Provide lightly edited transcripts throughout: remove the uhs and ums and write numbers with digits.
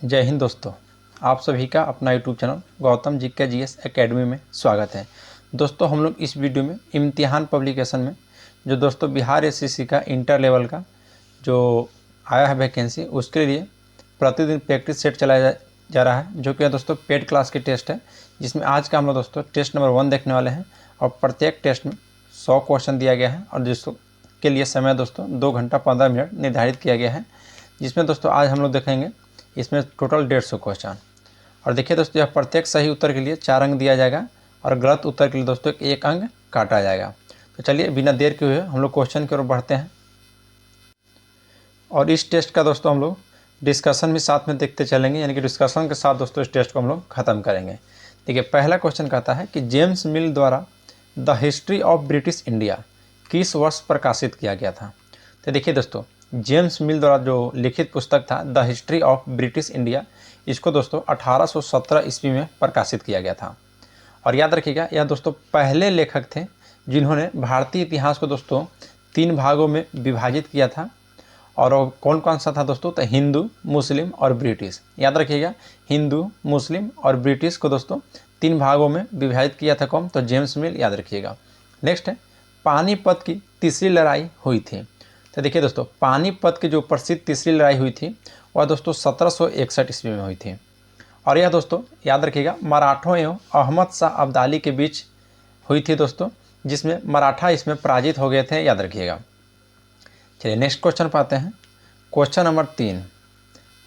जय हिंद दोस्तों। आप सभी का अपना यूट्यूब चैनल गौतम जी के जीएस एकेडमी में स्वागत है। दोस्तों हम लोग इस वीडियो में इम्तिहान पब्लिकेशन में जो दोस्तों बिहार एसएससी का इंटर लेवल का जो आया है वैकेंसी, उसके लिए प्रतिदिन प्रैक्टिस सेट चलाया जा रहा है, जो कि दोस्तों पेड क्लास की टेस्ट है, जिसमें आज का हम लोग दोस्तों टेस्ट नंबर 1 देखने वाले हैं। और प्रत्येक टेस्ट में 100 क्वेश्चन दिया गया है और जिसको के लिए समय दोस्तों 2 घंटा 15 मिनट निर्धारित किया गया है, जिसमें दोस्तों आज हम लोग देखेंगे इसमें टोटल 150 क्वेश्चन। और देखिए दोस्तों, यह प्रत्येक सही उत्तर के लिए 4 अंक दिया जाएगा और गलत उत्तर के लिए दोस्तों 1 अंक काटा जाएगा। तो चलिए बिना देर के हुए हम लोग क्वेश्चन की ओर बढ़ते हैं और इस टेस्ट का दोस्तों हम लोग डिस्कशन भी साथ में देखते चलेंगे, यानी कि डिस्कशन के साथ दोस्तों इस टेस्ट को हम लोग ख़त्म करेंगे। देखिए पहला क्वेश्चन कहता है कि जेम्स मिल द्वारा the history of British India किस वर्ष प्रकाशित किया गया था। तो देखिए दोस्तों, जेम्स मिल द्वारा जो लिखित पुस्तक था the history of British India, इसको दोस्तों 1817 ईस्वी में प्रकाशित किया गया था। और याद रखिएगा, यह दोस्तों पहले लेखक थे जिन्होंने भारतीय इतिहास को दोस्तों 3 भागों में विभाजित किया था। और कौन कौन सा था दोस्तों, तो हिंदू, मुस्लिम और ब्रिटिश। याद रखिएगा, हिंदू, मुस्लिम और ब्रिटिश को दोस्तों 3 भागों में विभाजित किया था कौन, तो जेम्स मिल। याद रखिएगा। नेक्स्ट है, पानीपत की तीसरी लड़ाई हुई थी। तो देखिए दोस्तों, पानीपत की जो प्रसिद्ध तीसरी लड़ाई हुई थी वह दोस्तों 1761 ईस्वी में हुई थी। और यह दोस्तों याद रखिएगा मराठों एवं अहमद शाह अब्दाली के बीच हुई थी दोस्तों, जिसमें मराठा इसमें पराजित हो गए थे। याद रखिएगा। चलिए नेक्स्ट क्वेश्चन पाते हैं। Question number 3।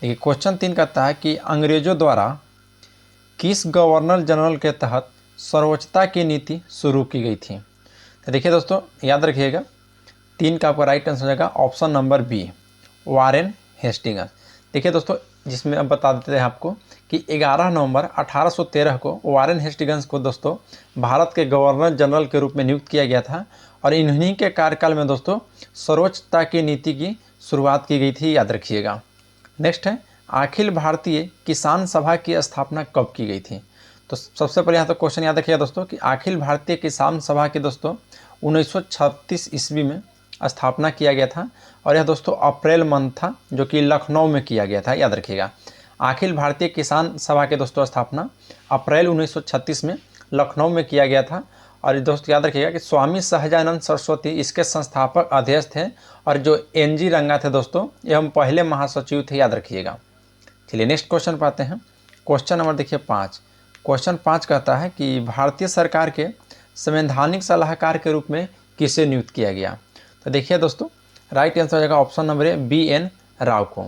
देखिए क्वेश्चन 3 कहता है कि अंग्रेजों द्वारा किस गवर्नर जनरल के तहत सर्वोच्चता की नीति शुरू की गई थी। तो देखिए दोस्तों याद रखिएगा, 3 का आपका राइट आंसर हो जाएगा option number B, Warren Hastings. देखिए दोस्तों, जिसमें अब बता देते हैं आपको कि 11 नवंबर 1813 को वारेन हेस्टिंग्स को दोस्तों भारत के गवर्नर जनरल के रूप में नियुक्त किया गया था। और इन्हीं के कार्यकाल में दोस्तों सर्वोच्चता की नीति की शुरुआत की गई थी। याद रखिएगा। नेक्स्ट है, अखिल भारतीय किसान सभा की स्थापना कब की गई थी। तो सबसे पहले यहाँ तो क्वेश्चन याद रखिएगा दोस्तों कि अखिल भारतीय किसान सभा की दोस्तों 1936 ईस्वी में स्थापना किया गया था। और यह दोस्तों अप्रैल मंथ था, जो कि लखनऊ में किया गया था। याद रखिएगा, अखिल भारतीय किसान सभा के दोस्तों स्थापना अप्रैल 1936 में लखनऊ में किया गया था। और दोस्तों याद रखिएगा कि स्वामी सहजानंद सरस्वती इसके संस्थापक अध्यक्ष थे और जो एनजी रंगा थे दोस्तों, एवं पहले महासचिव थे। याद रखिएगा। चलिए नेक्स्ट क्वेश्चन पाते हैं। क्वेश्चन नंबर देखिए 5। क्वेश्चन 5 कहता है कि भारतीय सरकार के संवैधानिक सलाहकार के रूप में किसे नियुक्त किया गया। तो देखिए दोस्तों, राइट आंसर हो जाएगा option number A, BN Rao को।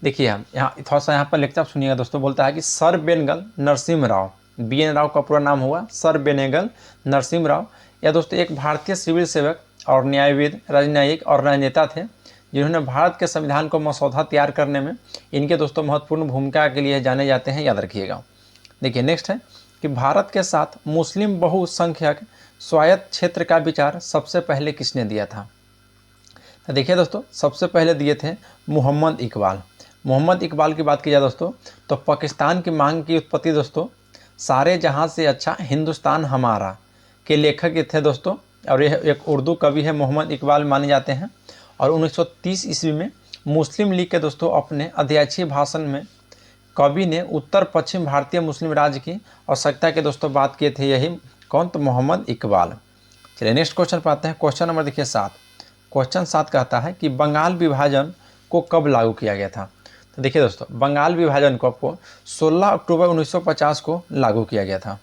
देखिए यहाँ थोड़ा सा यहाँ पर लेक्चर सुनिएगा दोस्तों। बोलता है कि सर बेनेगल नरसिम्हा राव। BN राव का पूरा नाम हुआ सर बेनेगल नरसिम्हा राव। यह दोस्तों एक भारतीय सिविल सेवक और न्यायविद, राजनयिक और राजनेता थे, जिन्होंने भारत के संविधान को मसौदा तैयार करने में इनके दोस्तों महत्वपूर्ण भूमिका के लिए जाने जाते हैं। याद रखिएगा। देखिए नेक्स्ट है कि भारत के साथ मुस्लिम बहुसंख्यक स्वायत्त क्षेत्र का विचार सबसे पहले किसने दिया था। तो देखिए दोस्तों, सबसे पहले दिए थे मोहम्मद इकबाल। मोहम्मद इकबाल की बात की जाए दोस्तों, तो पाकिस्तान की मांग की उत्पत्ति दोस्तों सारे जहां से अच्छा हिंदुस्तान हमारा के लेखक थे दोस्तों। और यह एक उर्दू कवि है, मोहम्मद इकबाल माने जाते हैं। और 1930 ईस्वी में मुस्लिम लीग के दोस्तों अपने अध्यक्षीय भाषण में कवि ने उत्तर पश्चिम भारतीय मुस्लिम राज्य की आवश्यकता के दोस्तों बात किए थे। यही कौन, तो मोहम्मद इकबाल। चलिए नेक्स्ट क्वेश्चन पाते हैं। क्वेश्चन नंबर देखिए 7। क्वेश्चन 7 कहता है कि बंगाल विभाजन को कब लागू किया गया था। तो देखिए दोस्तों, बंगाल विभाजन को आपको 16 अक्टूबर 1950 को लागू किया गया था।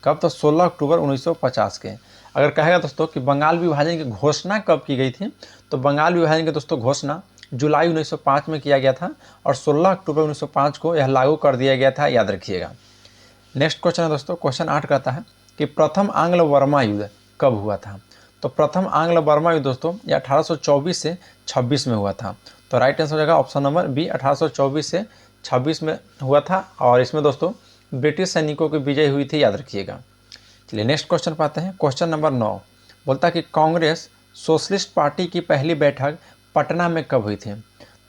कब, तो 16 अक्टूबर 1950 के। अगर कहेगा दोस्तों कि बंगाल विभाजन की घोषणा कब की गई थी, तो बंगाल विभाजन की दोस्तों घोषणा जुलाई 1905 में किया गया था और 16 अक्टूबर 1905 को यह लागू कर दिया गया था। याद रखिएगा। नेक्स्ट क्वेश्चन है दोस्तों, क्वेश्चन 8 कहता है कि प्रथम आंग्ल बर्मा युद्ध कब हुआ था। तो प्रथम आंग्ल बर्मा युद्ध दोस्तों यह 1824 से 26 में हुआ था। तो राइट आंसर हो जाएगा ऑप्शन नंबर बी, 1824 से 26 में हुआ था। और इसमें दोस्तों ब्रिटिश सैनिकों की विजय हुई थी। याद रखिएगा। चलिए नेक्स्ट क्वेश्चन पाते हैं। क्वेश्चन नंबर 9 बोलता है कि कांग्रेस सोशलिस्ट पार्टी की पहली बैठक पटना में कब हुई थी।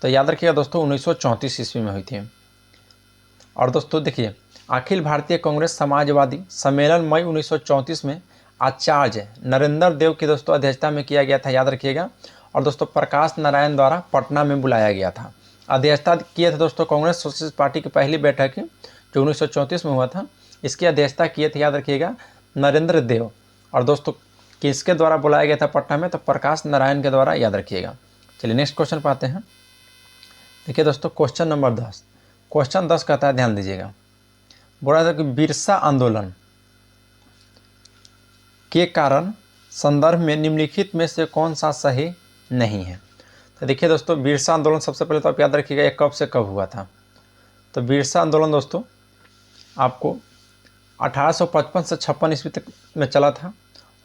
तो याद रखिएगा दोस्तों 1934 ईस्वी में हुई थी। और दोस्तों देखिए, अखिल भारतीय कांग्रेस समाजवादी सम्मेलन मई 1934 में आचार्य नरेंद्र देव की दोस्तों अध्यक्षता में किया गया था। याद रखिएगा। और दोस्तों प्रकाश नारायण द्वारा पटना में बुलाया गया था। अध्यक्षता किए थे दोस्तों कांग्रेस सोशलिस्ट पार्टी की पहली बैठक की जो 1934 में हुआ था। इसकी अध्यक्षता किए थे, याद रखिएगा, नरेंद्र देव। और दोस्तों किसके द्वारा बुलाया गया था पटना में, तो प्रकाश नारायण के द्वारा, याद रखिएगा। चलिए नेक्स्ट क्वेश्चन पे आते हैं। देखिए दोस्तों क्वेश्चन नंबर 10। क्वेश्चन 10 कहता है, ध्यान दीजिएगा, बोला था कि बिरसा आंदोलन के कारण संदर्भ में निम्नलिखित में से कौन सा सही नहीं है। तो देखिए दोस्तों बिरसा आंदोलन सबसे पहले तो आप याद रखिएगा ये कब से कब हुआ था। तो बिरसा आंदोलन दोस्तों आपको 1855 से 56 ईस्वी तक में चला था।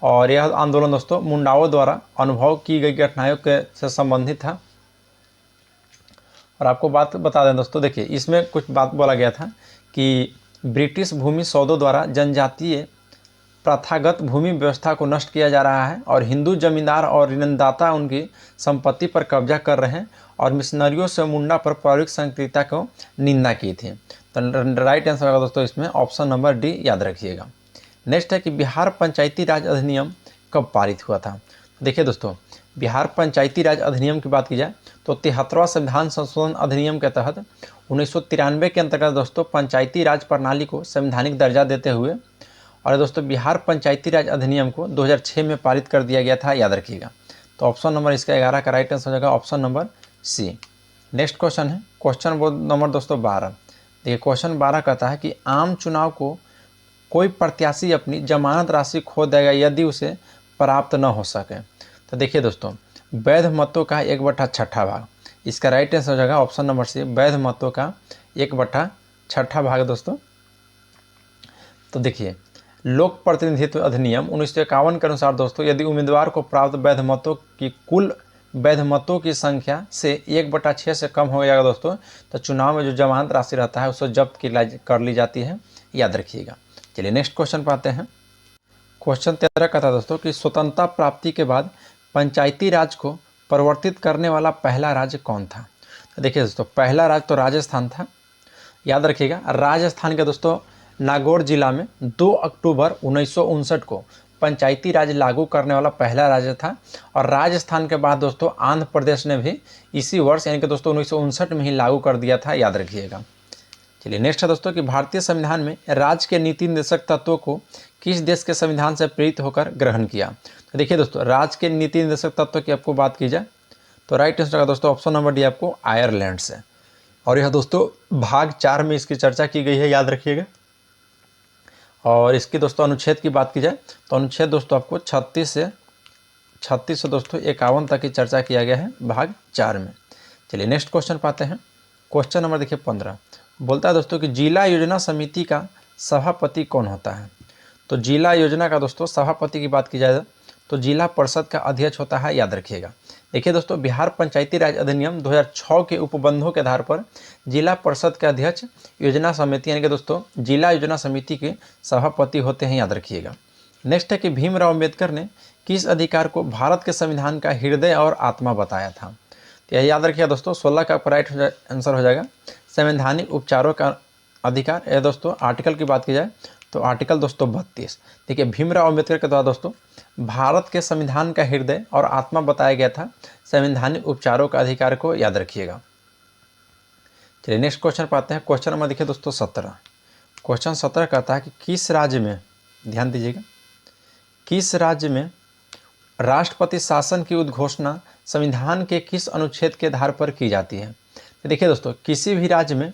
और यह आंदोलन दोस्तों मुंडाओं द्वारा अनुभव की गई घटनाओं के से संबंधित था। और आपको बात बता दें दोस्तों, देखिए इसमें कुछ बात बोला गया था कि ब्रिटिश भूमि सौदों द्वारा जनजातीय प्रथागत भूमि व्यवस्था को नष्ट किया जा रहा है और हिंदू जमींदार और ऋणदाता उनकी संपत्ति पर कब्जा कर रहे हैं और मिशनरियों से मुंडा पर पौराणिक संस्कृति को निंदा की थी। तो राइट आंसर होगा दोस्तों इसमें ऑप्शन नंबर डी, याद रखिएगा। नेक्स्ट है कि बिहार पंचायती राज अधिनियम कब पारित हुआ था। देखिए दोस्तों बिहार पंचायती राज अधिनियम की बात की जाए तो 73वां संविधान संशोधन अधिनियम के तहत 1993 के अंतर्गत दोस्तों पंचायती राज प्रणाली को संवैधानिक दर्जा देते हुए, और दोस्तों बिहार पंचायती राज अधिनियम को 2006 में पारित कर दिया गया था, याद रखिएगा। तो ऑप्शन नंबर इसका 11 का राइट आंसर हो जाएगा option number C. Next question है क्वेश्चन नंबर दोस्तों 12। देखिए क्वेश्चन 12 कहता है कि आम चुनाव को कोई प्रत्याशी अपनी जमानत राशि खो देगा यदि उसे प्राप्त न हो सके। तो देखिए दोस्तों वैध मतों का 1/6 भाग, इसका राइट आंसर हो जाएगा ऑप्शन नंबर सी, वैध मतों का 1/6 भाग दोस्तों। तो देखिए लोक प्रतिनिधित्व अधिनियम 1951 के अनुसार दोस्तों यदि उम्मीदवार को प्राप्त वैध मतों की कुल वैध मतों की संख्या से 1/6 से कम हो जाएगा दोस्तों, तो चुनाव में जो जमानत राशि रहता है उसको जब्त कर ली जाती है, याद रखिएगा। चलिए नेक्स्ट क्वेश्चन पर आते हैं। क्वेश्चन 13 का था दोस्तों कि स्वतंत्रता प्राप्ति के बाद पंचायती राज को परिवर्तित करने वाला पहला राज्य कौन था। तो देखिए दोस्तों पहला राज्य तो राजस्थान था, याद रखिएगा। राजस्थान के दोस्तों नागौर जिला में 2 अक्टूबर 1959 को पंचायती राज लागू करने वाला पहला राज्य था। और राजस्थान के बाद दोस्तों आंध्र प्रदेश ने भी इसी वर्ष यानी कि दोस्तों 1959 में ही लागू कर दिया था, याद रखिएगा। चलिए नेक्स्ट है दोस्तों कि भारतीय संविधान में राज्य के नीति निर्देशक तत्वों को किस देश के संविधान से प्रेरित होकर ग्रहण किया। तो देखिए दोस्तों राज्य के नीति निर्देशक तत्व की आपको बात की जाए तो राइट आंसर का दोस्तों ऑप्शन नंबर डी आपको आयरलैंड से। और यह दोस्तों भाग 4 में इसकी चर्चा की गई है, याद रखिएगा। और इसकी दोस्तों अनुच्छेद की बात की जाए तो अनुच्छेद दोस्तों आपको 36 से दोस्तों 51 तक की चर्चा किया गया है भाग 4 में। चलिए नेक्स्ट क्वेश्चन पाते हैं। क्वेश्चन नंबर देखिए 15 बोलता है दोस्तों कि जिला योजना समिति का सभापति कौन होता है। तो जिला योजना का दोस्तों सभापति की बात की जाए तो जिला परिषद का अध्यक्ष होता है, याद रखिएगा। देखिए दोस्तों बिहार पंचायती राज अधिनियम 2006 के उपबंधों के आधार पर जिला परिषद के अध्यक्ष योजना समिति यानी कि दोस्तों जिला योजना समिति के सभापति होते हैं, याद रखिएगा। नेक्स्ट है कि भीमराव अम्बेडकर ने किस अधिकार को भारत के संविधान का हृदय और आत्मा बताया था। तो यह याद रखिएगा दोस्तों 16 का राइट आंसर हो जाएगा संवैधानिक उपचारों का अधिकार। यह दोस्तों आर्टिकल की बात की जाए तो आर्टिकल दोस्तों 32। देखिए भीमराव अम्बेडकर के द्वारा दोस्तों भारत के संविधान का हृदय और आत्मा बताया गया था संवैधानिक उपचारों का अधिकार को, याद रखिएगा। चलिए नेक्स्ट क्वेश्चन पाते हैं। क्वेश्चन नंबर देखिए दोस्तों 17। क्वेश्चन 17 कहता है कि किस राज्य में, ध्यान दीजिएगा, किस राज्य में राष्ट्रपति शासन की उद्घोषणा संविधान के किस अनुच्छेद के आधार पर की जाती है। तो देखिए दोस्तों किसी भी राज्य में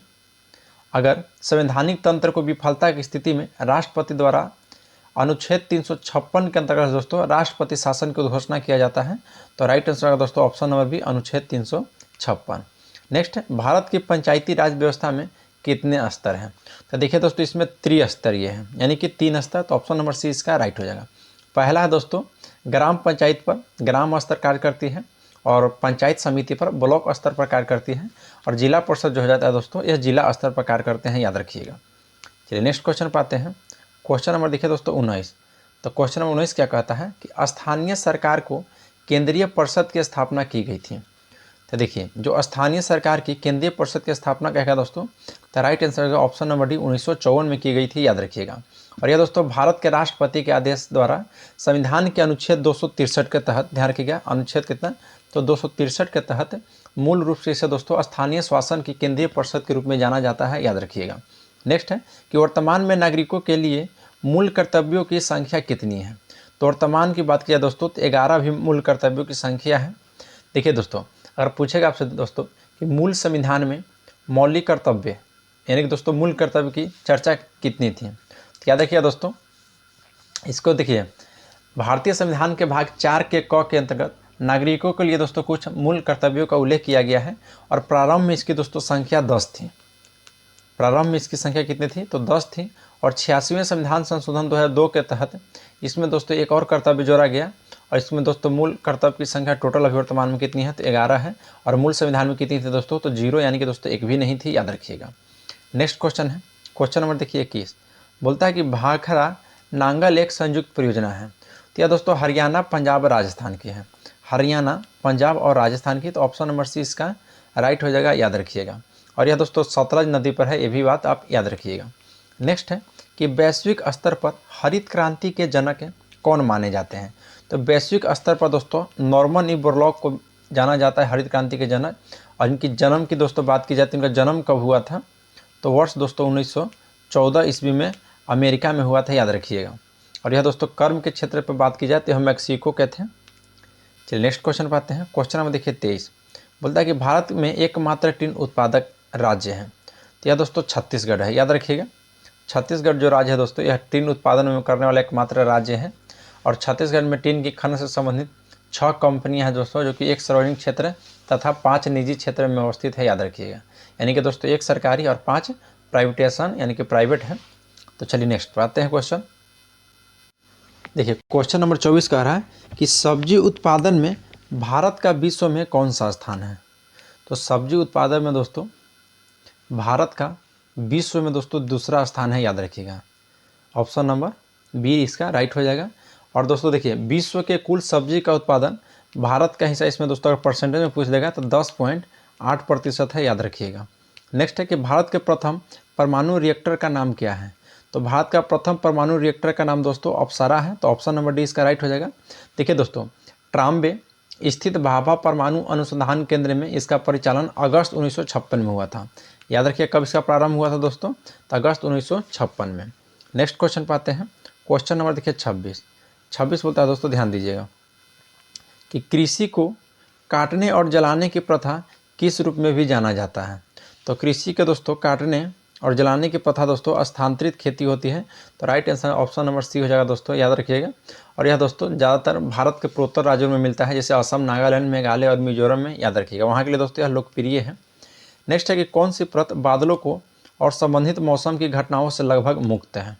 अगर संवैधानिक तंत्र को विफलता की स्थिति में राष्ट्रपति द्वारा अनुच्छेद 356 के अंतर्गत दोस्तों राष्ट्रपति शासन की उद्घोषणा किया जाता है। तो राइट आंसर है दोस्तों ऑप्शन नंबर बी अनुच्छेद 356। नेक्स्ट है भारत की पंचायती राज व्यवस्था में कितने स्तर हैं। तो देखिए दोस्तों इसमें त्रिस्तरीय है यानी कि 3 स्तर। तो ऑप्शन नंबर सी इसका राइट हो जाएगा। पहला है दोस्तों ग्राम पंचायत पर ग्राम स्तर कार्य करती है और पंचायत समिति पर ब्लॉक स्तर पर कार्य करती है और जिला परिषद जो हो जाता है दोस्तों यह जिला स्तर पर कार्य करते हैं, याद रखिएगा। चलिए नेक्स्ट क्वेश्चन पाते हैं। क्वेश्चन नंबर देखिए दोस्तों 19। तो क्वेश्चन नंबर 19 क्या कहता है कि स्थानीय सरकार को केंद्रीय परिषद की स्थापना की गई थी। तो देखिए जो स्थानीय सरकार की केंद्रीय परिषद की स्थापना क्या है दोस्तों, तो राइट आंसर होगा ऑप्शन नंबर डी 1954 में की गई थी, याद रखिएगा। और यह दोस्तों भारत के राष्ट्रपति के आदेश द्वारा संविधान के अनुच्छेद 263 के तहत, ध्यान रखिएगा अनुच्छेद कितना, तो 263 के तहत मूल रूप से इसे दोस्तों स्थानीय शासन की केंद्रीय परिषद के रूप में जाना जाता है, याद रखिएगा। नेक्स्ट है कि वर्तमान में नागरिकों के लिए मूल कर्तव्यों की संख्या कितनी है। तो वर्तमान की बात किया दोस्तों तो 11 भी मूल कर्तव्यों की संख्या है। देखिए दोस्तों, अगर पूछेगा आपसे दोस्तों कि मूल संविधान में मौलिक कर्तव्य यानी कि दोस्तों मूल कर्तव्य की चर्चा कितनी थी, तो याद रखिए दोस्तों, इसको देखिए भारतीय संविधान के भाग 4 के क के अंतर्गत नागरिकों के लिए दोस्तों कुछ मूल कर्तव्यों का उल्लेख किया गया है और प्रारंभ में इसकी दोस्तों संख्या 10 थी। प्रारंभ में इसकी संख्या कितनी थी तो 10 थी और 86वें संविधान संशोधन 2002 के तहत इसमें दोस्तों एक और कर्तव्य जोड़ा गया और इसमें दोस्तों मूल कर्तव्य की संख्या टोटल अभी वर्तमान में कितनी है तो 11 है और मूल संविधान में कितनी थी दोस्तों तो 0 यानी कि दोस्तों एक भी नहीं थी, याद रखिएगा। नेक्स्ट क्वेश्चन है, क्वेश्चन नंबर देखिए 21, बोलता है कि भाखड़ा नांगल एक संयुक्त परियोजना है। तो यह दोस्तों हरियाणा, पंजाब, राजस्थान की है। हरियाणा, पंजाब और राजस्थान की, तो ऑप्शन नंबर सी इसका राइट हो जाएगा, याद रखिएगा। और यह दोस्तों सतलज नदी पर है, ये भी बात आप याद रखिएगा। नेक्स्ट है कि वैश्विक स्तर पर हरित क्रांति के जनक कौन माने जाते हैं। तो वैश्विक स्तर पर दोस्तों नॉर्मन ई बोरलॉग को जाना जाता है हरित क्रांति के जनक। और इनकी जन्म की दोस्तों बात की जाए तो इनका जन्म कब हुआ था तो वर्ष दोस्तों 1914 ईस्वी में अमेरिका में हुआ था, याद रखिएगा। और यह दोस्तों कर्म के क्षेत्र पर बात की जाए तो हम मैक्सिको के थे। चलिए नेक्स्ट क्वेश्चन पाते हैं। क्वेश्चन नंबर देखिए 23, बोलता है कि भारत में एकमात्र टीन उत्पादक राज्य है। तो यह दोस्तों छत्तीसगढ़ है, याद रखिएगा। छत्तीसगढ़ जो राज्य है दोस्तों यह टीन उत्पादन में करने वाला एकमात्र राज्य है और छत्तीसगढ़ में टीन की खनन से संबंधित 6 कंपनियां हैं दोस्तों, जो कि 1 सार्वजनिक क्षेत्र तथा 5 निजी क्षेत्र में अवस्थित है, याद रखिएगा। यानी कि दोस्तों 1 सरकारी और 5 प्राइवेटेशन यानी कि प्राइवेट है। तो चलिए नेक्स्ट आते हैं क्वेश्चन। देखिए क्वेश्चन नंबर 24 कह रहा है कि सब्जी उत्पादन में भारत का विश्व में कौन सा स्थान है। तो सब्जी उत्पादन में दोस्तों भारत का विश्व में दोस्तों दूसरा स्थान है, याद रखिएगा। ऑप्शन नंबर बी इसका राइट हो जाएगा। और दोस्तों देखिए विश्व के कुल सब्जी का उत्पादन भारत का हिस्सा इसमें दोस्तों अगर परसेंटेज में पूछ देगा तो 10.8% है, याद रखिएगा। नेक्स्ट है कि भारत के प्रथम परमाणु रिएक्टर का नाम क्या है। तो भारत का प्रथम परमाणु रिएक्टर का नाम दोस्तों अप्सरा है, तो ऑप्शन नंबर डी इसका राइट हो जाएगा। देखिए दोस्तों ट्राम्बे स्थित भाभा परमाणु अनुसंधान केंद्र में इसका परिचालन अगस्त 1956 में हुआ था, याद रखिए। कब इसका प्रारंभ हुआ था दोस्तों तो अगस्त 1956 में। नेक्स्ट क्वेश्चन पाते हैं। क्वेश्चन नंबर देखिए 26 बोलता है दोस्तों, ध्यान दीजिएगा कि कृषि को काटने और जलाने की प्रथा किस रूप में भी जाना जाता है। तो कृषि के दोस्तों काटने और जलाने की प्रथा दोस्तों स्थानांतरित खेती होती है, तो right answer option number C हो जाएगा दोस्तों, याद रखिएगा। और यह दोस्तों ज़्यादातर भारत के पूर्वोत्तर राज्यों में मिलता है, जैसे असम, नागालैंड, मेघालय और मिजोरम में, याद रखिएगा। वहाँ के लिए दोस्तों यह लोकप्रिय है। नेक्स्ट है कि कौन सी परत बादलों को और संबंधित मौसम की घटनाओं से लगभग मुक्त है।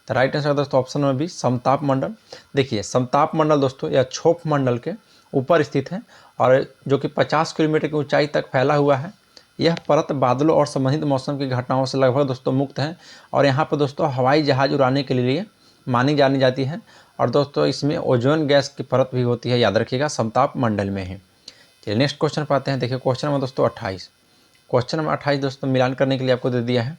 तो राइट आंसर दोस्तों ऑप्शन नंबर बी समताप मंडल। देखिए समताप मंडल दोस्तों यह क्षोभ मंडल के ऊपर स्थित है और जो कि 50 किलोमीटर की ऊंचाई तक फैला हुआ है। यह परत बादलों और संबंधित मौसम की घटनाओं से लगभग दोस्तों मुक्त है और यहाँ पर दोस्तों हवाई जहाज उड़ाने के लिए मानी जानी जाती है। और दोस्तों इसमें ओजोन गैस की परत भी होती है, याद रखिएगा, समताप मंडल में ही। चलिए नेक्स्ट क्वेश्चन पाते हैं। देखिए क्वेश्चन नंबर दोस्तों 28। क्वेश्चन नंबर 28 दोस्तों मिलान करने के लिए आपको दे दिया है।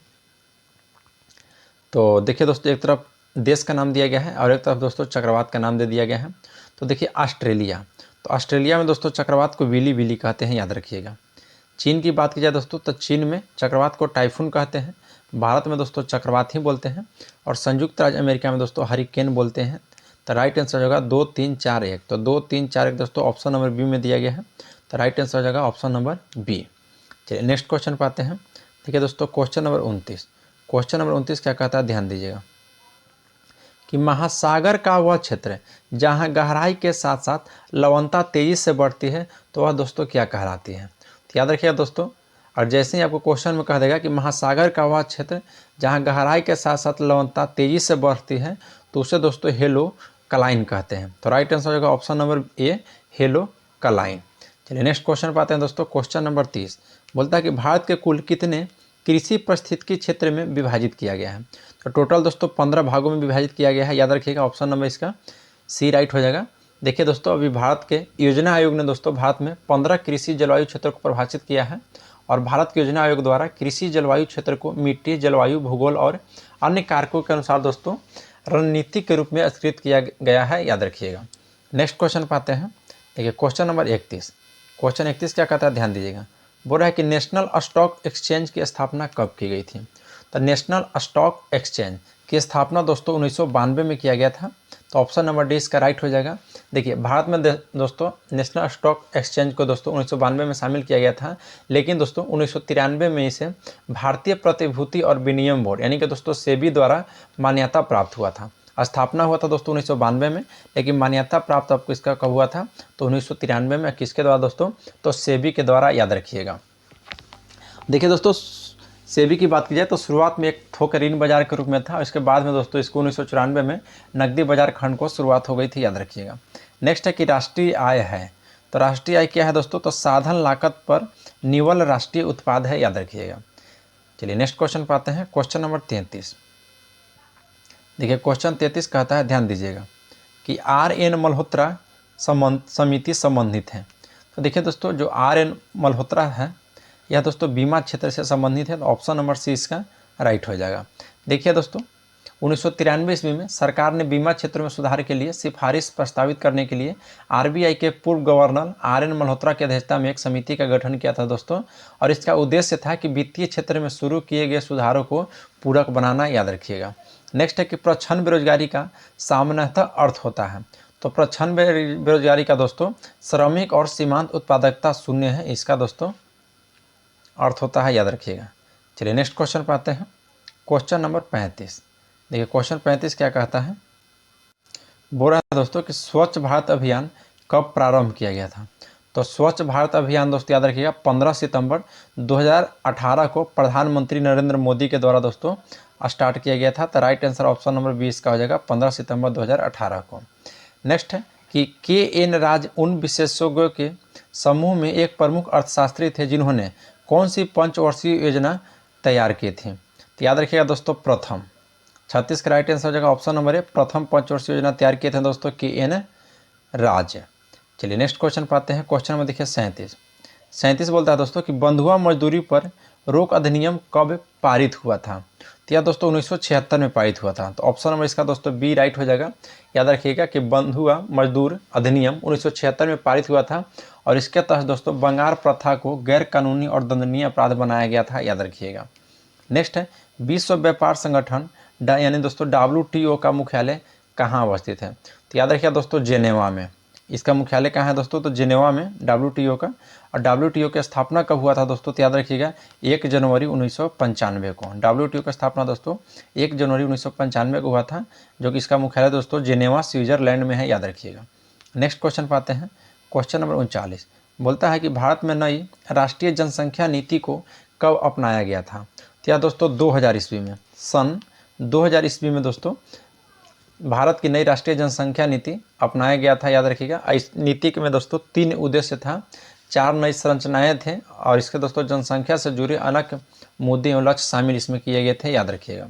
तो देखिए दोस्तों एक तरफ देश का नाम दिया गया है और एक तरफ दोस्तों चक्रवात का नाम दे दिया गया है। तो देखिए ऑस्ट्रेलिया, तो ऑस्ट्रेलिया में दोस्तों चक्रवात को विली विली कहते हैं, याद रखिएगा। चीन की बात की जाए दोस्तों तो चीन में चक्रवात को टाइफून कहते हैं। भारत में दोस्तों चक्रवात ही बोलते हैं और संयुक्त राज्य अमेरिका में दोस्तों हरिकेन बोलते हैं। तो राइट आंसर होगा 2, 3, 4, 1। तो 2, 3, 4, 1 दोस्तों ऑप्शन नंबर बी में दिया गया है, तो राइट आंसर हो जाएगा ऑप्शन नंबर बी। चलिए नेक्स्ट क्वेश्चन पाते हैं। ठीक है दोस्तों क्वेश्चन नंबर 29। क्वेश्चन नंबर 29 क्या कहता है, ध्यान दीजिएगा कि महासागर का वह क्षेत्र जहाँ गहराई के साथ साथ लवणता तेजी से बढ़ती है तो वह दोस्तों क्या कहलाती है। तो याद रखिएगा दोस्तों, और जैसे ही आपको क्वेश्चन में कह देगा कि महासागर का वह क्षेत्र जहाँ गहराई के साथ साथ लवणता तेजी से बढ़ती है तो उसे दोस्तों हेलो कलाइन कहते हैं। तो राइट आंसर होगा option number A, hello Kline. चलिए नेक्स्ट क्वेश्चन पाते हैं दोस्तों। क्वेश्चन नंबर 30 बोलता है कि भारत के कुल कितने कृषि पारिस्थितिकी क्षेत्र में विभाजित किया गया है। तो टोटल दोस्तों 15 भागों में विभाजित किया गया है, याद रखिएगा। ऑप्शन नंबर इसका सी राइट हो जाएगा। देखिए दोस्तों अभी भारत के योजना आयोग ने दोस्तों भारत में 15 कृषि जलवायु क्षेत्रों को परिभाषित किया है और भारत के योजना आयोग द्वारा कृषि जलवायु क्षेत्र को मिट्टी, जलवायु, भूगोल और अन्य कारकों के अनुसार दोस्तों रणनीति के रूप में स्वीकृत किया गया है, याद रखिएगा। नेक्स्ट क्वेश्चन पाते हैं। देखिए क्वेश्चन नंबर 31। क्वेश्चन 31 क्या कहता है, ध्यान दीजिएगा। बोल रहा है कि नेशनल स्टॉक एक्सचेंज की स्थापना कब की गई थी। तो नेशनल स्टॉक एक्सचेंज की स्थापना दोस्तों 1992 में किया गया था। तो ऑप्शन नंबर डी इसका राइट हो जाएगा। देखिए भारत में दोस्तों नेशनल स्टॉक एक्सचेंज को दोस्तों 1992 में शामिल किया गया था, लेकिन दोस्तों 1993 में इसे भारतीय प्रतिभूति और विनिमय बोर्ड यानी कि दोस्तों सेबी द्वारा मान्यता प्राप्त हुआ था। स्थापना हुआ था दोस्तों 1992 में, लेकिन मान्यता प्राप्त आपको इसका कब हुआ था, तो 1993 में। किसके द्वारा दोस्तों, तो सेबी के द्वारा, याद रखिएगा। देखिए दोस्तों सेबी की बात की जाए तो शुरुआत में एक थोक ऋण बाजार के रूप में था, इसके बाद में दोस्तों इसको 1994 में नकदी बाजार खंड को शुरुआत हो गई थी, याद रखिएगा। नेक्स्ट है कि राष्ट्रीय आय है। तो राष्ट्रीय आय क्या है दोस्तों, तो साधन लागत पर निवल राष्ट्रीय उत्पाद है, याद रखिएगा। चलिए नेक्स्ट क्वेश्चन पाते हैं, क्वेश्चन नंबर 33। देखिए क्वेश्चन 33 कहता है, ध्यान दीजिएगा, कि RN मल्होत्रा समिति संबंधित है। तो देखिए दोस्तों जो RN मल्होत्रा है यह दोस्तों बीमा क्षेत्र से संबंधित है, तो ऑप्शन नंबर सी इसका राइट हो जाएगा। देखिए दोस्तों 1993 ईस्वी में सरकार ने बीमा क्षेत्र में सुधार के लिए सिफारिश प्रस्तावित करने के लिए RBI के पूर्व गवर्नर RN मल्होत्रा की अध्यक्षता में एक समिति का गठन किया था दोस्तों, और इसका उद्देश्य था कि वित्तीय क्षेत्र में शुरू किए गए सुधारों को पूरक बनाना, याद रखिएगा। नेक्स्ट है कि प्रच्छन्न बेरोजगारी का सामान्यतः अर्थ होता है। तो प्रच्छन्न बेरोजगारी का दोस्तों श्रमिक और सीमांत उत्पादकता शून्य है, इसका दोस्तों अर्थ होता है, याद रखिएगा। चलिए नेक्स्ट क्वेश्चन पे आते हैं, क्वेश्चन नंबर 35। देखिए क्वेश्चन 35 क्या कहता है, बोल रहा है दोस्तों कि स्वच्छ भारत अभियान कब प्रारंभ किया गया था। तो स्वच्छ भारत अभियान दोस्तों याद रखिएगा 15 सितंबर 2018 को प्रधानमंत्री नरेंद्र मोदी के द्वारा दोस्तों स्टार्ट किया गया था। तो राइट आंसर ऑप्शन नंबर 20 का हो जाएगा, 15 सितंबर 2018 को। नेक्स्ट है कि KN राज उन विशेषज्ञों के समूह में एक प्रमुख अर्थशास्त्री थे जिन्होंने कौन सी पंचवर्षीय योजना तैयार की थी। तो याद रखिएगा दोस्तों प्रथम, 36 का राइट आंसर हो जाएगा ऑप्शन नंबर ए, प्रथम पंचवर्षीय योजना तैयार किए थे दोस्तों KN राज। चलिए नेक्स्ट क्वेश्चन पाते हैं, क्वेश्चन में देखिए 37 बोलता है दोस्तों कि बंधुआ मजदूरी पर रोक अधिनियम कब पारित हुआ था। तो यह दोस्तों 1976 में पारित हुआ था। तो ऑप्शन नंबर इसका दोस्तों बी राइट हो जाएगा। याद रखिएगा कि बंधुआ मजदूर अधिनियम 1976 में पारित हुआ था, और इसके तहत दोस्तों बंगार प्रथा को गैर कानूनी और दंडनीय अपराध बनाया गया था, याद रखिएगा। नेक्स्ट है विश्व व्यापार संगठन यानी दोस्तों WTO का मुख्यालय कहाँ अवस्थित है। तो याद रखिएगा दोस्तों जेनेवा में, इसका मुख्यालय कहाँ है दोस्तों, तो जेनेवा में WTO का। और WTO की स्थापना कब हुआ था दोस्तों, तो याद रखिएगा 1 जनवरी 1995 को। WTO की स्थापना दोस्तों 1 जनवरी 1995 को हुआ था, जो कि इसका मुख्यालय दोस्तों जेनेवा स्विट्जरलैंड में है, याद रखिएगा। नेक्स्ट क्वेश्चन पाते हैं, क्वेश्चन नंबर 39 बोलता है कि भारत में नई राष्ट्रीय जनसंख्या नीति को कब अपनाया गया था। तो यह दोस्तों 2000 ईस्वी में, सन 2000 ईस्वी में दोस्तों भारत की नई राष्ट्रीय जनसंख्या नीति अपनाया गया था, याद रखिएगा। इस नीति में दोस्तों 3 उद्देश्य था, 4 नई संरचनाएं थे, और इसके दोस्तों जनसंख्या से जुड़े अनेक मुद्दे एवं लक्ष्य शामिल इसमें किए गए थे, याद रखिएगा।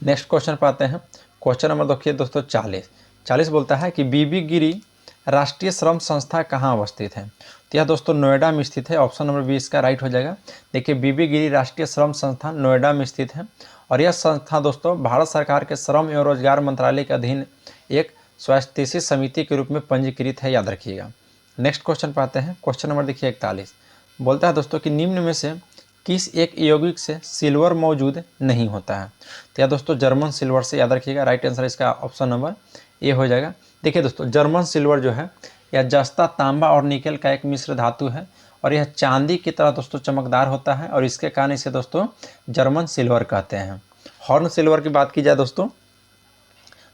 नेक्स्ट क्वेश्चन पाते हैं, क्वेश्चन नंबर देखिए दोस्तों 40 बोलता है कि बीबी गिरी राष्ट्रीय श्रम संस्था कहाँ अवस्थित है। तो यह दोस्तों नोएडा में स्थित है, ऑप्शन नंबर 20 का राइट हो जाएगा। देखिए बीबी गिरी राष्ट्रीय श्रम संस्था नोएडा में स्थित है, और यह संस्था दोस्तों भारत सरकार के श्रम एवं रोजगार मंत्रालय के अधीन एक स्वयंशासित समिति के रूप में पंजीकृत है, याद रखिएगा। नेक्स्ट क्वेश्चन पाते हैं, क्वेश्चन नंबर देखिए 41 बोलता है दोस्तों कि निम्न में से किस एक यौगिक से सिल्वर मौजूद नहीं होता है। तो यह दोस्तों जर्मन सिल्वर से, याद रखिएगा। राइट आंसर इसका ऑप्शन नंबर ए हो जाएगा। देखिए दोस्तों जर्मन सिल्वर जो है यह जस्ता, तांबा और निकेल का एक मिश्र धातु है, और यह चांदी की तरह दोस्तों चमकदार होता है, और इसके कारण इसे दोस्तों जर्मन सिल्वर कहते हैं। हॉर्न सिल्वर की बात की जाए दोस्तों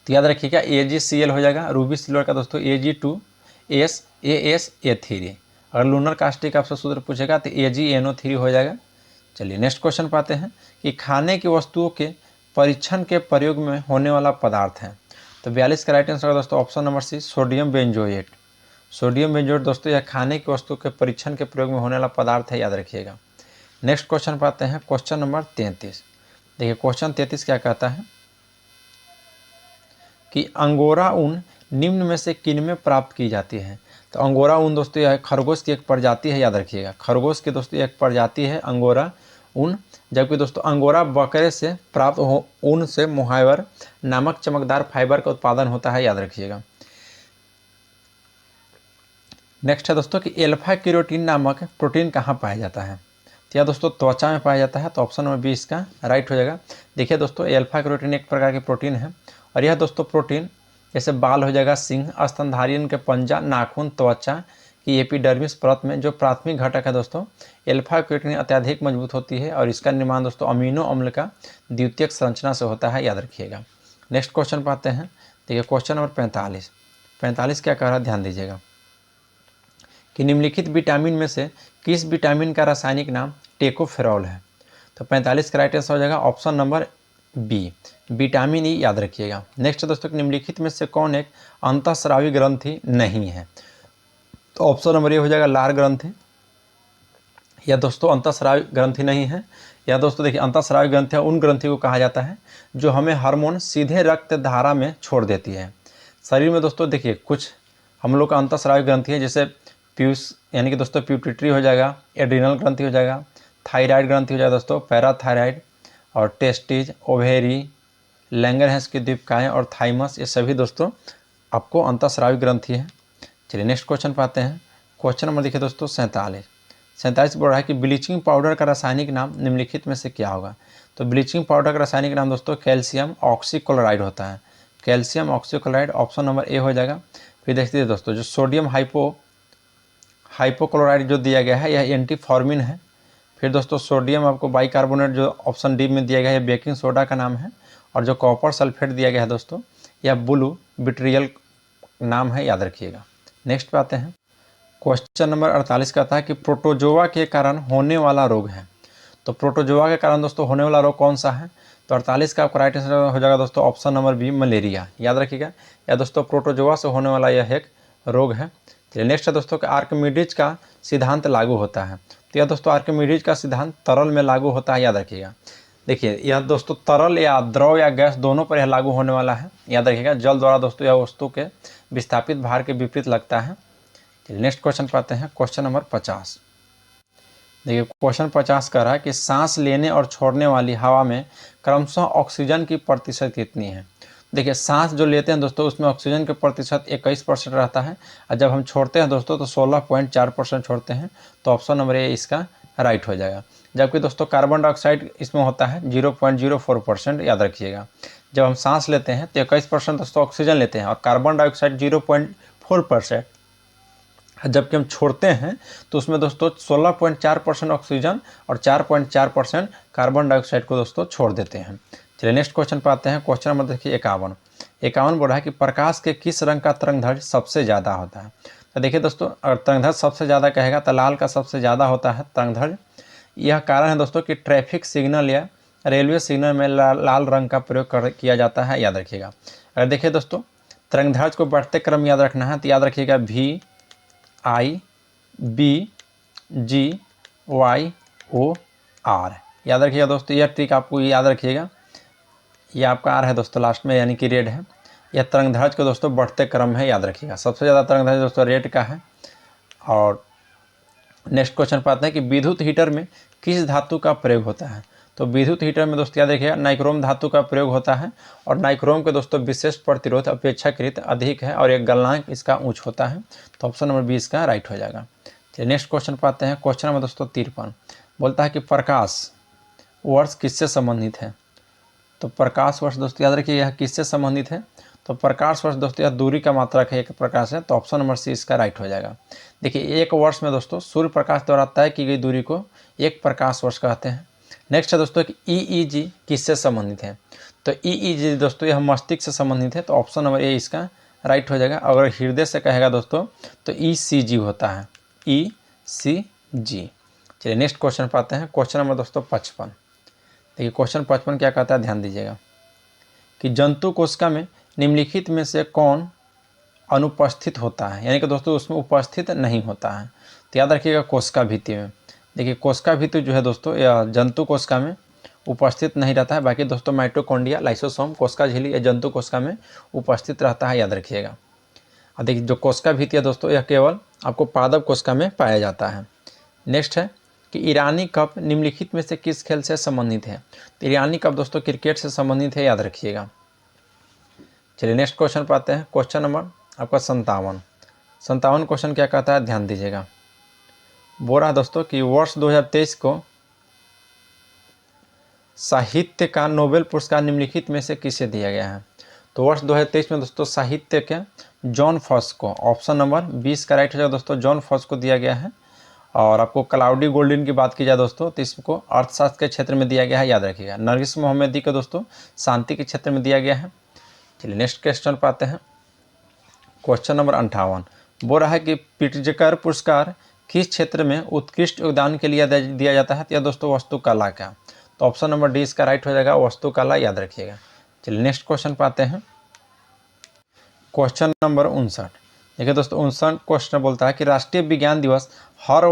तो याद रखिएगा AgCl हो जाएगा। रूबी सिल्वर का दोस्तों Ag2SAsA3। अगर लूनर कास्टिक आपसे सूत्र पूछेगा तो AgNO3 हो जाएगा। चलिए नेक्स्ट क्वेश्चन पाते हैं कि खाने की वस्तुओं के परीक्षण के प्रयोग में होने वाला पदार्थ है। तो 42 का राइट आंसर दोस्तों option number C, sodium benzoate. Sodium benzoate दोस्तों यह खाने की वस्तु के परीक्षण के प्रयोग में होने वाला पदार्थ है, याद रखिएगा। नेक्स्ट क्वेश्चन पाते हैं, क्वेश्चन नंबर 33। देखिए क्वेश्चन 33 क्या कहता है कि अंगोरा ऊन निम्न में से किन में प्राप्त की जाती है। तो अंगोरा ऊन दोस्तों यह खरगोश की एक प्रजाति है, याद रखिएगा। खरगोश की दोस्तों एक प्रजाति है अंगोरा ऊन, जबकि दोस्तों अंगोरा बकरे से प्राप्त ऊन से मुहावर नामक चमकदार फाइबर का उत्पादन होता है, याद रखिएगा। नेक्स्ट है दोस्तों कि एल्फा कैरोटीन नामक प्रोटीन कहाँ पाया जाता है। तो यह दोस्तों त्वचा में पाया जाता है, तो ऑप्शन नंबर बी इसका राइट हो जाएगा। देखिए दोस्तों, एल्फा कैरोटीन एक प्रकार की प्रोटीन है और यह दोस्तों प्रोटीन जैसे बाल हो जाएगा, सिंह, स्तनधारियों के पंजा, नाखून, त्वचा की एपिडर्मिस परत में जो प्राथमिक घटक है दोस्तों एल्फा कैरोटीन अत्यधिक मजबूत होती है और इसका निर्माण दोस्तों अमीनो अम्ल का द्वितीयक संरचना से होता है, याद रखिएगा। नेक्स्ट क्वेश्चन पाते हैं। देखिए क्वेश्चन नंबर 45 क्या कह रहा है, ध्यान दीजिएगा कि निम्नलिखित विटामिन में से किस विटामिन का रासायनिक नाम टेकोफेरॉल है। तो 45 का राइट आंसर हो जाएगा option number B, vitamin E, याद रखिएगा। नेक्स्ट दोस्तों, निम्नलिखित में से कौन एक अंतःस्रावी ग्रंथि नहीं है। तो ऑप्शन नंबर ए हो जाएगा लार ग्रंथि। या दोस्तों अंतःस्रावी ग्रंथि नहीं है। या दोस्तों देखिए, अंतःस्रावी ग्रंथियाँ उन ग्रंथि को कहा जाता है जो हमें हार्मोन सीधे रक्त धारा में छोड़ देती है। शरीर में दोस्तों देखिए कुछ हम लोग का अंतःस्रावी ग्रंथि है, जैसे प्यूस यानी कि दोस्तों प्यूपिट्री हो जाएगा, एड्रिनल ग्रंथि हो जाएगा, थायराइड ग्रंथि हो जाएगा दोस्तों, पैराथायराइड, और टेस्टिज, ओवेरी, लैंगरहैंस की दीपिकाएँ और थाइमस, ये सभी दोस्तों आपको अंतःस्रावी ग्रंथि है। चलिए नेक्स्ट क्वेश्चन पाते हैं। क्वेश्चन नंबर देखिए दोस्तों 47 बोल रहा है कि ब्लीचिंग पाउडर का रासायनिक नाम निम्नलिखित में से क्या होगा। तो ब्लीचिंग पाउडर का रासायनिक नाम दोस्तों कैल्शियम ऑक्सीक्लोराइड होता है, calcium oxychloride, option number A हो जाएगा। फिर देखिए दोस्तों, जो सोडियम हाइपोक्लोराइड जो दिया गया है यह एंटीफॉर्मिन है। फिर दोस्तों सोडियम आपको बाइकार्बोनेट जो ऑप्शन डी में दिया गया है यह बेकिंग सोडा का नाम है। और जो कॉपर सल्फेट दिया गया है दोस्तों यह ब्लू विट्रियल नाम है, याद रखिएगा। नेक्स्ट पे आते हैं। क्वेश्चन नंबर 48 कहता है कि प्रोटोजोआ के कारण होने वाला रोग है। तो प्रोटोजोआ के कारण दोस्तों होने वाला रोग कौन सा है। तो 48 का आपका राइट आंसर हो जाएगा दोस्तों ऑप्शन नंबर बी, मलेरिया, याद रखिएगा। या दोस्तों प्रोटोजोआ से होने वाला यह एक रोग है। चलिए नेक्स्ट है दोस्तों कि आर्किमिडीज का सिद्धांत लागू होता है। तो यह दोस्तों आर्किमिडीज का सिद्धांत तरल में लागू होता है, याद रखिएगा। देखिए यह दोस्तों तरल या द्रव या गैस दोनों पर यह लागू होने वाला है, याद रखिएगा। जल द्वारा दोस्तों यह वस्तु के विस्थापित भार के विपरीत लगता है। चलिए नेक्स्ट क्वेश्चन पाते हैं। Question number 50। देखिए क्वेश्चन 50 कह रहा है कि सांस लेने और छोड़ने वाली हवा में क्रमशः ऑक्सीजन की प्रतिशत कितनी है। देखिए सांस जो लेते हैं दोस्तों उसमें ऑक्सीजन का प्रतिशत 21% रहता है और जब हम छोड़ते हैं दोस्तों तो 16.4% छोड़ते हैं। तो ऑप्शन नंबर ए इसका राइट हो जाएगा। जबकि दोस्तों कार्बन डाइऑक्साइड इसमें होता है 0.04%, याद रखिएगा। जब हम सांस लेते हैं तो 21% दोस्तों ऑक्सीजन लेते हैं और कार्बन डाइऑक्साइड 0.4%। जबकि हम छोड़ते हैं तो उसमें दोस्तों 16.4% ऑक्सीजन और 4.4% कार्बन डाइऑक्साइड को दोस्तों छोड़ देते हैं। चलिए नेक्स्ट क्वेश्चन पे आते हैं। क्वेश्चन नंबर देखिए 51 बोल रहा है कि प्रकाश के किस रंग का तरंगदैर्घ्य सबसे ज़्यादा होता है। तो देखिए दोस्तों, अगर तरंगदैर्घ्य सबसे ज़्यादा कहेगा तो लाल का सबसे ज़्यादा होता है तरंगदैर्घ्य। यह कारण है दोस्तों कि ट्रैफिक सिग्नल या रेलवे सिग्नल में लाल रंग का प्रयोग किया जाता है, याद रखिएगा। अगर देखिए दोस्तों तरंगदैर्घ्य को बढ़ते क्रम याद रखना है तो याद रखिएगा VIBGYOR, याद रखिएगा दोस्तों। यह ट्रिक आपको याद रखिएगा। यह आपका आर है दोस्तों लास्ट में, यानी कि रेड है। यह तरंगदैर्घ्य को दोस्तों बढ़ते क्रम है, याद रखिएगा। सबसे ज़्यादा तरंगदैर्घ्य दोस्तों रेड का है। और नेक्स्ट क्वेश्चन पे आते हैं कि विद्युत हीटर में किस धातु का प्रयोग होता है। तो विद्युत हीटर में दोस्तों याद रखिएगा नाइक्रोम धातु का प्रयोग होता है और नाइक्रोम के दोस्तों विशेष प्रतिरोध अपेक्षाकृत अधिक है और एक गलनांक इसका उच्च होता है। तो ऑप्शन नंबर 20 का राइट हो जाएगा। चलिए नेक्स्ट क्वेश्चन पे आते हैं। क्वेश्चन नंबर दोस्तों 53 बोलता है कि प्रकाश वर्ष किससे संबंधित है। तो प्रकाश वर्ष दोस्तों याद रखिए यह किससे संबंधित है। तो प्रकाश वर्ष दोस्तों यह दूरी का मात्रक है एक प्रकाश है। तो ऑप्शन नंबर सी इसका राइट हो जाएगा। देखिए एक वर्ष में दोस्तों सूर्य प्रकाश द्वारा तय की गई दूरी को एक प्रकाश वर्ष कहते हैं। नेक्स्ट है दोस्तों कि EEG किससे संबंधित है। तो EEG दोस्तों यह मस्तिष्क से संबंधित है। तो ऑप्शन नंबर ए इसका राइट हो जाएगा। अगर हृदय से कहेगा दोस्तों तो ECG होता है, ECG। चलिए नेक्स्ट क्वेश्चन पे आते हैं। क्वेश्चन नंबर दोस्तों 55। देखिए क्वेश्चन 55 क्या कहता है, ध्यान दीजिएगा कि जंतु कोशिका में निम्नलिखित में से कौन अनुपस्थित होता है, यानी कि दोस्तों उसमें उपस्थित नहीं होता है। तो याद रखिएगा कोशिका भित्ति में। देखिए कोशिका भित्ति जो है दोस्तों यह जंतु कोशिका में उपस्थित नहीं रहता है। बाकी दोस्तों माइटोकॉन्ड्रिया, लाइसोसोम, कोशिका झिल्ली, यह जंतु कोशिका में उपस्थित रहता है, याद रखिएगा। और देखिए जो कोशिका भित्ति है दोस्तों यह केवल आपको पादप कोशिका में पाया जाता है। नेक्स्ट है कि ईरानी कप निम्नलिखित में से किस खेल से संबंधित है। तो ईरानी कप दोस्तों क्रिकेट से संबंधित है, याद रखिएगा। चलिए नेक्स्ट क्वेश्चन पे आते हैं। क्वेश्चन नंबर आपका 57 57 क्वेश्चन क्या कहता है, ध्यान दीजिएगा। बोल रहा है दोस्तों कि वर्ष 2023 को साहित्य का नोबेल पुरस्कार निम्नलिखित में से किसे दिया गया है। तो वर्ष 2023 में दोस्तों साहित्य के जॉन फॉस को, ऑप्शन नंबर 20 का राइट हो जाएगा दोस्तों, जॉन फॉस को दिया गया है। और आपको क्लाउडी गोल्डन की बात की जाए दोस्तों तो इसको अर्थशास्त्र के क्षेत्र में दिया गया है, याद रखिएगा। नरगिस मोहम्मदी को दोस्तों शांति के क्षेत्र में दिया गया है। चलिए नेक्स्ट क्वेश्चन पर आते हैं। क्वेश्चन नंबर 58 बोल रहा है कि प्रिट्जकर पुरस्कार किस क्षेत्र में उत्कृष्ट योगदान के लिए दिया जाता है। तो यह दोस्तों वास्तुकला का, तो ऑप्शन नंबर डी इसका राइट हो जाएगा, वास्तुकला, याद रखिएगा। चलिए नेक्स्ट क्वेश्चन पर आते हैं। क्वेश्चन नंबर 59 देखिए दोस्तों, 59 क्वेश्चन बोलता है कि राष्ट्रीय विज्ञान दिवस हर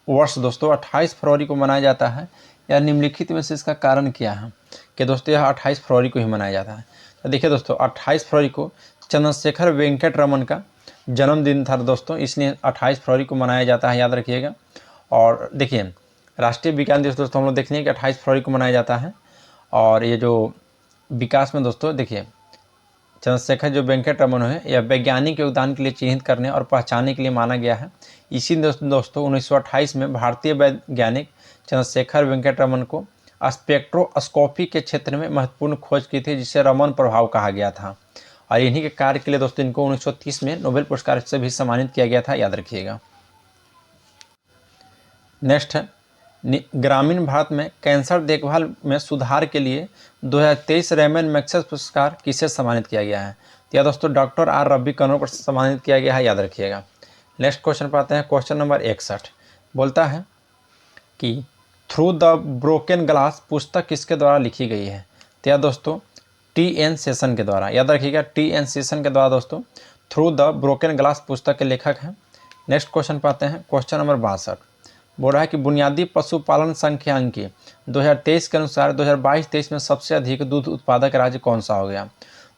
वर्ष दोस्तों 28 फरवरी को मनाया जाता है, या निम्नलिखित में से इसका कारण क्या है कि दोस्तों यह 28 फरवरी को ही मनाया जाता है। तो देखिए दोस्तों 28 फरवरी को चंद्रशेखर वेंकट रमन का जन्मदिन था दोस्तों, इसलिए 28 फरवरी को मनाया जाता है, याद रखिएगा। और देखिए राष्ट्रीय विज्ञान दिवस दोस्तों हम लोग देखेंगे कि 28 फरवरी को मनाया जाता है। और ये जो विकास में दोस्तों देखिए चंद्रशेखर जो वेंकट रमन है, यह वैज्ञानिक योगदान के लिए चिन्हित करने और पहचानने के लिए माना गया है। इसी दोस्तों 1928 में भारतीय वैज्ञानिक चंद्रशेखर वेंकट रमन को स्पेक्ट्रोस्कोपी के क्षेत्र में महत्वपूर्ण खोज की थी, जिसे रमन प्रभाव कहा गया था। और इन्हीं के कार्य के लिए दोस्तों इनको 1930 में नोबेल पुरस्कार से भी सम्मानित किया गया था, याद रखिएगा। नेक्स्ट है, ग्रामीण भारत में कैंसर देखभाल में सुधार के लिए 2023 रेमन मैग्सेसे पुरस्कार किसे सम्मानित किया गया है। तो यह दोस्तों डॉक्टर आर रवि कनोर को सम्मानित किया गया है, याद रखिएगा। नेक्स्ट क्वेश्चन पर आते हैं। क्वेश्चन नंबर 61 बोलता है कि थ्रू द ब्रोकन ग्लास पुस्तक किसके द्वारा लिखी गई है। तो यह दोस्तों टी.एन. शेषन के द्वारा, याद रखिएगा, टी.एन. शेषन के द्वारा दोस्तों थ्रू द ब्रोकन ग्लास पुस्तक के लेखक हैं। नेक्स्ट क्वेश्चन पर आते हैं। क्वेश्चन नंबर 62 बोल रहा है कि बुनियादी पशुपालन सांख्यिकी 2023 के अनुसार 2022-23 में सबसे अधिक दूध उत्पादक राज्य कौन सा हो गया।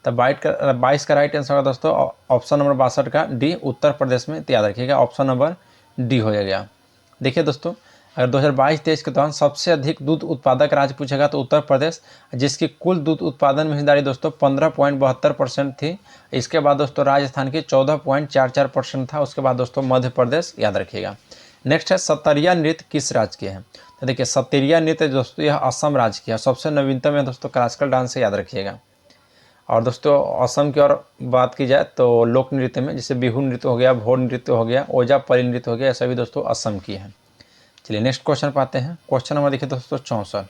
तो 22 का राइट आंसर होगा दोस्तों ऑप्शन नंबर 62 का डी, उत्तर प्रदेश में। तो याद रखिएगा ऑप्शन नंबर डी हो जाएगा। देखिए दोस्तों अगर 2022-23 के दौरान सबसे अधिक दूध उत्पादक राज्य पूछेगा तो उत्तर प्रदेश, जिसकी कुल दूध उत्पादन में हिस्सेदारी दोस्तों 15.72% थी। इसके बाद दोस्तों राजस्थान की 14.44% था। उसके बाद दोस्तों मध्य प्रदेश, याद रखिएगा। नेक्स्ट है सतरिया नृत्य किस राज्य की है। तो देखिए सतरिया नृत्य दोस्तों यह असम राज्य की है। सबसे नवीनतम है दोस्तों क्लासिकल डांस से, याद रखिएगा। और दोस्तों असम की और बात की जाए तो लोक नृत्य में जैसे बिहू नृत्य हो गया, भोर नृत्य हो गया, ओजा परी नृत्य हो गया, सभी दोस्तों असम की है। चलिए नेक्स्ट क्वेश्चन पाते हैं। क्वेश्चन नंबर देखिए दोस्तों 64।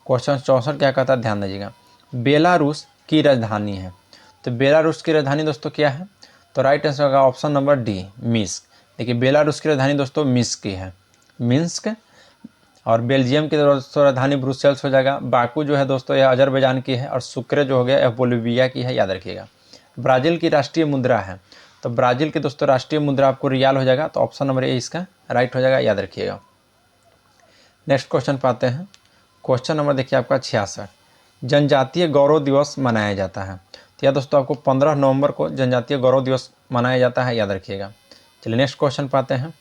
क्वेश्चन 64 क्या कहता है, ध्यान दीजिएगा। बेलारूस की राजधानी है। तो बेलारूस की राजधानी दोस्तों क्या है। तो राइट आंसर होगा ऑप्शन नंबर डी, मिन्स्क। देखिए बेलारूस की राजधानी दोस्तों मिन्स्क की है, मिन्स्क। और बेल्जियम की दोस्तों राजधानी ब्रुसेल्स हो जाएगा। बाकू जो है दोस्तों यह अजरबैजान की है। और सुक्रे जो हो गया यह बोलिविया की है, याद रखिएगा। ब्राज़ील की राष्ट्रीय मुद्रा है। तो ब्राज़ील की दोस्तों राष्ट्रीय मुद्रा आपको रियाल हो जाएगा। तो ऑप्शन नंबर ए इसका राइट हो जाएगा, याद रखिएगा। नेक्स्ट क्वेश्चन पाते हैं। क्वेश्चन नंबर देखिए आपका 66। जनजातीय गौरव दिवस मनाया जाता है। तो यह दोस्तों आपको 15 नवंबर को जनजातीय गौरव दिवस मनाया जाता है, याद रखिएगा। चलिए नेक्स्ट क्वेश्चन पाते हैं।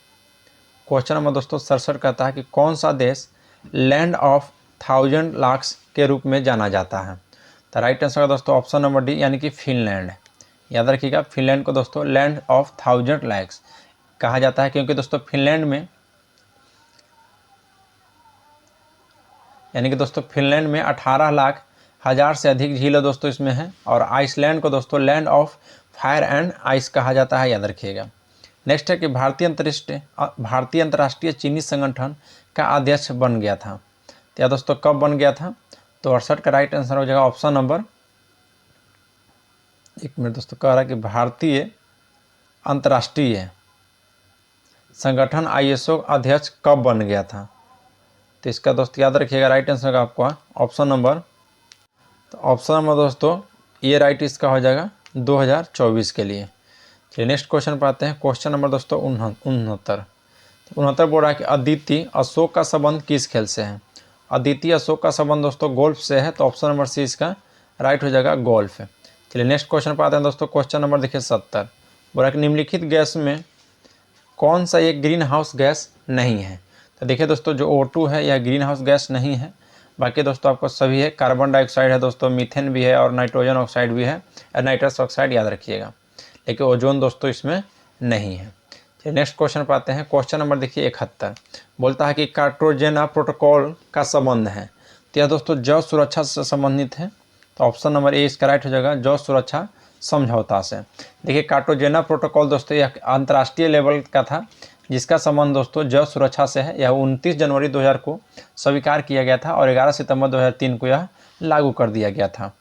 क्वेश्चन नंबर दोस्तों 67 कहता है कि कौन सा देश लैंड ऑफ 1000 लाख्स के रूप में जाना जाता है। तो राइट आंसर है दोस्तों ऑप्शन नंबर डी, यानी कि फिनलैंड, याद रखिएगा। फिनलैंड को दोस्तों लैंड ऑफ 1000 लाख्स कहा जाता है, क्योंकि दोस्तों फिनलैंड में यानी कि दोस्तों फिनलैंड में 18 लाख हज़ार से अधिक झील दोस्तों इसमें है। और आइसलैंड को दोस्तों land of fire and ice कहा जाता है, याद रखिएगा। नेक्स्ट है कि भारतीय अंतर्राष्ट्रीय चीनी संगठन का अध्यक्ष बन गया था। तो यह दोस्तों कब बन गया था। तो 68 का राइट आंसर हो जाएगा ऑप्शन नंबर, एक मिनट दोस्तों, कह रहा है कि भारतीय अंतर्राष्ट्रीय संगठन ISO अध्यक्ष कब बन गया था। तो इसका दोस्तों याद रखिएगा राइट आंसर का आपका ऑप्शन नंबर, तो ऑप्शन नंबर दोस्तों ये राइट इसका हो जाएगा 2024 के लिए। चलिए नेक्स्ट क्वेश्चन पर आते हैं। क्वेश्चन नंबर दोस्तों 69 बोल रहा है कि अदिति अशोक का संबंध किस खेल से है। अदिति अशोक का संबंध दोस्तों गोल्फ से है। तो ऑप्शन नंबर सी इसका राइट हो जाएगा, गोल्फ। चलिए नेक्स्ट क्वेश्चन पर आते हैं दोस्तों। क्वेश्चन नंबर देखिए 70 बोल रहा है कि निम्नलिखित गैस में कौन सा एक ग्रीन हाउस गैस नहीं है। तो देखिए दोस्तों जो O2 है यह ग्रीन हाउस गैस नहीं है। बाकी दोस्तों आपको सभी है, कार्बन डाइऑक्साइड है दोस्तों, मीथेन भी है और नाइट्रोजन ऑक्साइड भी है, नाइट्रस ऑक्साइड, याद रखिएगा। लेकिन ओजोन दोस्तों इसमें नहीं है। चलिए नेक्स्ट क्वेश्चन पर आते हैं। क्वेश्चन नंबर देखिए 71, बोलता है कि कार्टागेना प्रोटोकॉल का संबंध है। तो यह दोस्तों जल सुरक्षा से संबंधित है। तो ऑप्शन नंबर ए इसका राइट हो जाएगा, जल सुरक्षा समझौता से। देखिए कार्टागेना प्रोटोकॉल दोस्तों यह अंतर्राष्ट्रीय लेवल का था, जिसका संबंध दोस्तों जल सुरक्षा से है। यह 29 जनवरी 2000 को स्वीकार किया गया था और 11 सितंबर 2003 को यह लागू कर दिया गया था।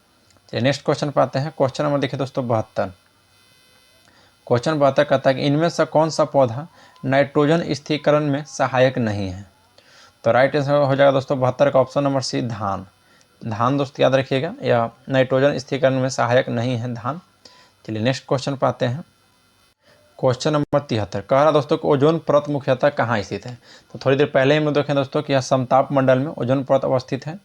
चलिए नेक्स्ट क्वेश्चन पर आते हैं। क्वेश्चन नंबर देखिए दोस्तों 72। क्वेश्चन 72 कहता है कि इनमें से कौन सा पौधा नाइट्रोजन स्थिरीकरण में सहायक नहीं है। तो राइट आंसर हो जाएगा दोस्तों 72 का ऑप्शन नंबर सी, धान। धान दोस्तों याद रखिएगा, यह नाइट्रोजन स्थिरीकरण में सहायक नहीं है धान। चलिए नेक्स्ट क्वेश्चन पर आते हैं। क्वेश्चन नंबर 73 कह रहा दोस्तों कि ओजोन परत मुख्यतः कहाँ स्थित है। तो थोड़ी देर पहले ही हम देखें दोस्तों कि यह समताप मंडल में ओजोन परत अवस्थित है।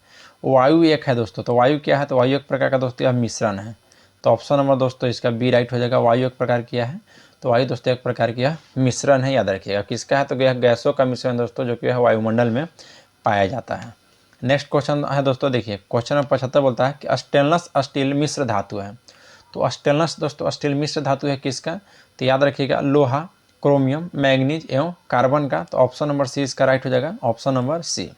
वायु एक है दोस्तों, तो वायु क्या है, तो वायु एक प्रकार का दोस्तों यह मिश्रण है। तो ऑप्शन नंबर दोस्तों इसका बी राइट हो जाएगा, वायु एक प्रकार की है। तो वायु दोस्तों एक प्रकार की यह मिश्रण है, याद रखिएगा। किसका है, तो यह गैसों का मिश्रण दोस्तों, जो कि यह वायुमंडल में पाया जाता है। नेक्स्ट क्वेश्चन है दोस्तों देखिए, क्वेश्चन नंबर 75 बोलता है कि स्टेनलेस स्टील मिश्र धातु है। तो स्टेनलेस दोस्तों स्टील मिश्र धातु है किसका, तो याद रखिएगा लोहा, क्रोमियम, मैग्नीज एवं कार्बन का। तो ऑप्शन नंबर सी इसका राइट हो जाएगा, ऑप्शन नंबर सी।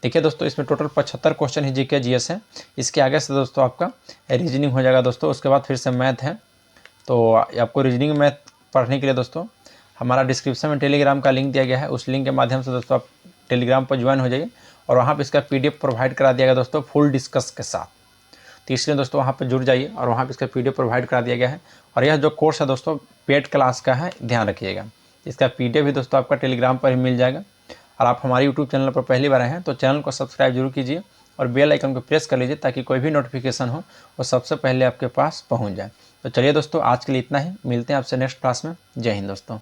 देखिए दोस्तों इसमें टोटल 75 क्वेश्चन ही जीके जीएस है। इसके आगे से दोस्तों आपका रीजनिंग हो जाएगा दोस्तों, उसके बाद फिर से मैथ है। तो आपको रीजनिंग मैथ पढ़ने के लिए दोस्तों हमारा डिस्क्रिप्शन में टेलीग्राम का लिंक दिया गया है, उस लिंक के माध्यम से दोस्तों आप टेलीग्राम पर ज्वाइन हो जाइए और वहाँ पर इसका PDF प्रोवाइड करा दिया गया दोस्तों फुल डिस्कस के साथ। तो इसलिए दोस्तों वहाँ पर जुड़ जाइए और वहाँ पर इसका PDF प्रोवाइड करा दिया गया है। और यह जो कोर्स है दोस्तों पेड क्लास का है, ध्यान रखिएगा। इसका PDF भी दोस्तों आपका टेलीग्राम पर ही मिल जाएगा। और आप हमारे यूट्यूब चैनल पर पहली बार आए हैं तो चैनल को सब्सक्राइब जरूर कीजिए और बेल आइकन को प्रेस कर लीजिए, ताकि कोई भी नोटिफिकेशन हो वो सबसे पहले आपके पास पहुँच जाए। तो चलिए दोस्तों आज के लिए इतना ही, मिलते हैं आपसे नेक्स्ट क्लास में। जय हिंद दोस्तों।